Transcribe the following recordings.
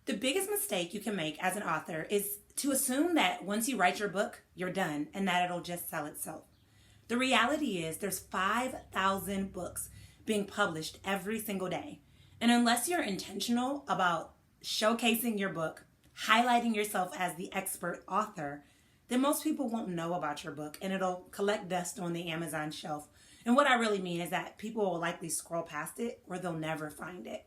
The biggest mistake you can make as an author is to assume that once you write your book, you're done and that it'll just sell itself. The reality is there's 5,000 books being published every single day. And unless you're intentional about showcasing your book, highlighting yourself as the expert author, then most people won't know about your book and it'll collect dust on the Amazon shelf. And what I really mean is that people will likely scroll past it or they'll never find it.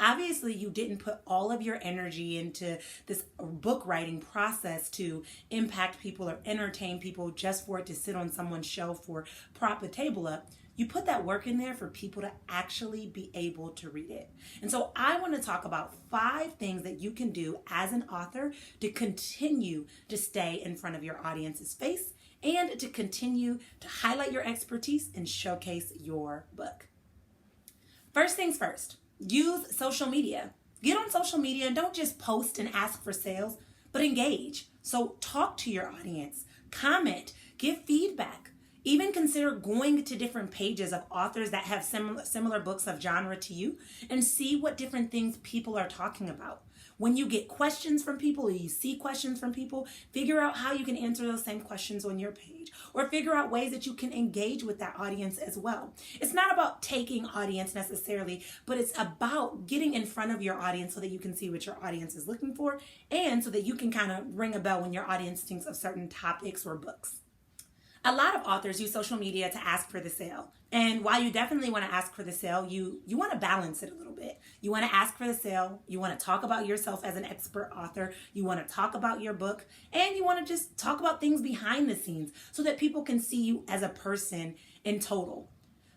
Obviously, you didn't put all of your energy into this book writing process to impact people or entertain people just for it to sit on someone's shelf or prop a table up. You put that work in there for people to actually be able to read it. And so I want to talk about 5 things that you can do as an author to continue to stay in front of your audience's face and to continue to highlight your expertise and showcase your book. First things first. Use social media. Get on social media and don't just post and ask for sales, but engage. So talk to your audience, comment, give feedback. Even consider going to different pages of authors that have similar books of genre to you and see what different things people are talking about. When you get questions from people or you see questions from people, figure out how you can answer those same questions on your page or figure out ways that you can engage with that audience as well. It's not about taking audience necessarily, but it's about getting in front of your audience so that you can see what your audience is looking for and so that you can kind of ring a bell when your audience thinks of certain topics or books. A lot of authors use social media to ask for the sale. And while you definitely want to ask for the sale, you want to balance it a little bit. You want to ask for the sale. You want to talk about yourself as an expert author. You want to talk about your book. And you want to just talk about things behind the scenes so that people can see you as a person in total.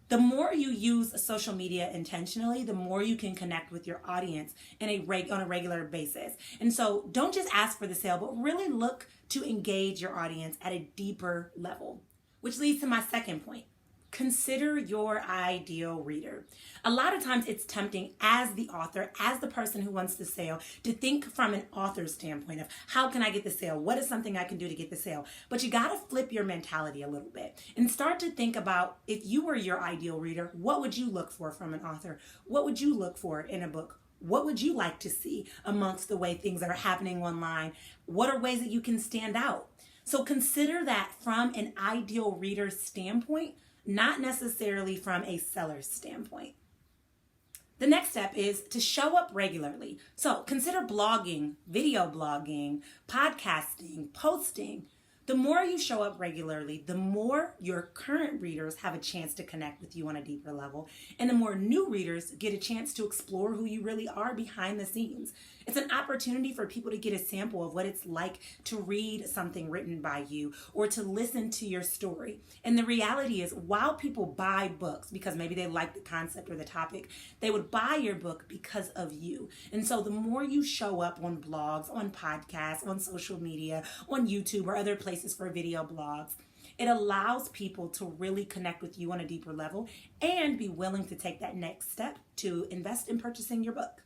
The more you use social media intentionally, the more you can connect with your audience on a regular basis. And so don't just ask for the sale, but really look to engage your audience at a deeper level. Which leads to my second point. Consider your ideal reader. A lot of times it's tempting as the author, as the person who wants the sale, to think from an author's standpoint of how can I get the sale? What is something I can do to get the sale? But you got to flip your mentality a little bit and start to think about if you were your ideal reader, what would you look for from an author? What would you look for in a book? What would you like to see amongst the way things are happening online? What are ways that you can stand out? So consider that from an ideal reader's standpoint, not necessarily from a seller's standpoint. The next step is to show up regularly. So consider blogging, video blogging, podcasting, posting. The more you show up regularly, the more your current readers have a chance to connect with you on a deeper level, and the more new readers get a chance to explore who you really are behind the scenes. It's an opportunity for people to get a sample of what it's like to read something written by you or to listen to your story. And the reality is, while people buy books because maybe they like the concept or the topic, they would buy your book because of you. And so the more you show up on blogs, on podcasts, on social media, on YouTube or other places for video blogs, it allows people to really connect with you on a deeper level and be willing to take that next step to invest in purchasing your book.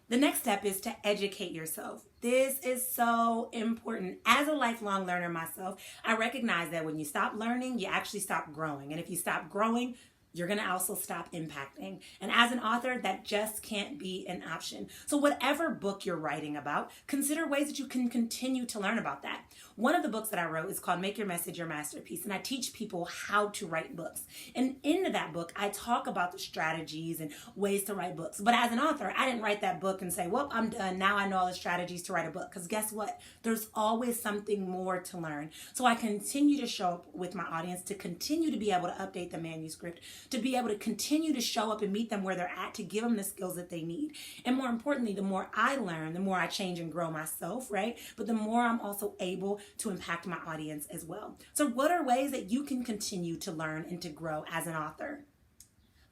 The next step is to educate yourself. This is so important. As a lifelong learner myself, I recognize that when you stop learning, you actually stop growing. And if you stop growing, you're going to also stop impacting. And as an author, that just can't be an option. So whatever book you're writing about, consider ways that you can continue to learn about that. One of the books that I wrote is called Make Your Message Your Masterpiece, and I teach people how to write books. And in that book, I talk about the strategies and ways to write books. But as an author, I didn't write that book and say, well, I'm done. Now I know all the strategies to write a book. Because guess what? There's always something more to learn. So I continue to show up with my audience, to continue to be able to update the manuscript, to be able to continue to show up and meet them where they're at, to give them the skills that they need. And more importantly, the more I learn, the more I change and grow myself, right? But the more I'm also able to impact my audience as well. So what are ways that you can continue to learn and to grow as an author?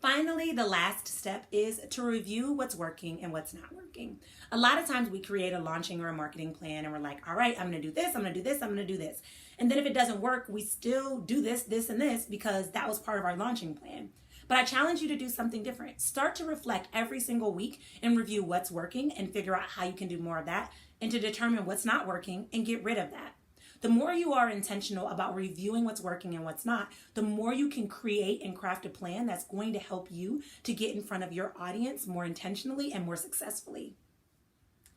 Finally, the last step is to review what's working and what's not working. A lot of times we create a launching or a marketing plan and we're like, all right, I'm going to do this, I'm going to do this, I'm going to do this. And then if it doesn't work, we still do this, this, and this because that was part of our launching plan. But I challenge you to do something different. Start to reflect every single week and review what's working and figure out how you can do more of that and to determine what's not working and get rid of that. The more you are intentional about reviewing what's working and what's not, the more you can create and craft a plan that's going to help you to get in front of your audience more intentionally and more successfully.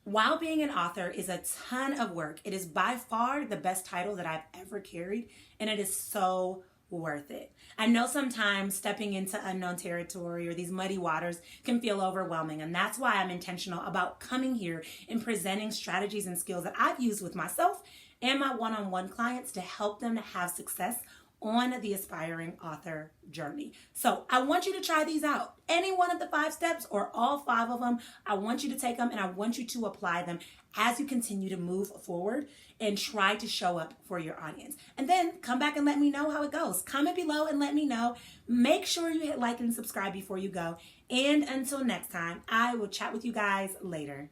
While being an author is a ton of work, it is by far the best title that I've ever carried, and it is so worth it. I know sometimes stepping into unknown territory or these muddy waters can feel overwhelming, and that's why I'm intentional about coming here and presenting strategies and skills that I've used with myself and my one-on-one clients to help them to have success on the aspiring author journey. So I want you to try these out. Any one of the 5 steps or all 5 of them, I want you to take them and I want you to apply them as you continue to move forward and try to show up for your audience. And then come back and let me know how it goes. Comment below and let me know. Make sure you hit like and subscribe before you go. And until next time, I will chat with you guys later.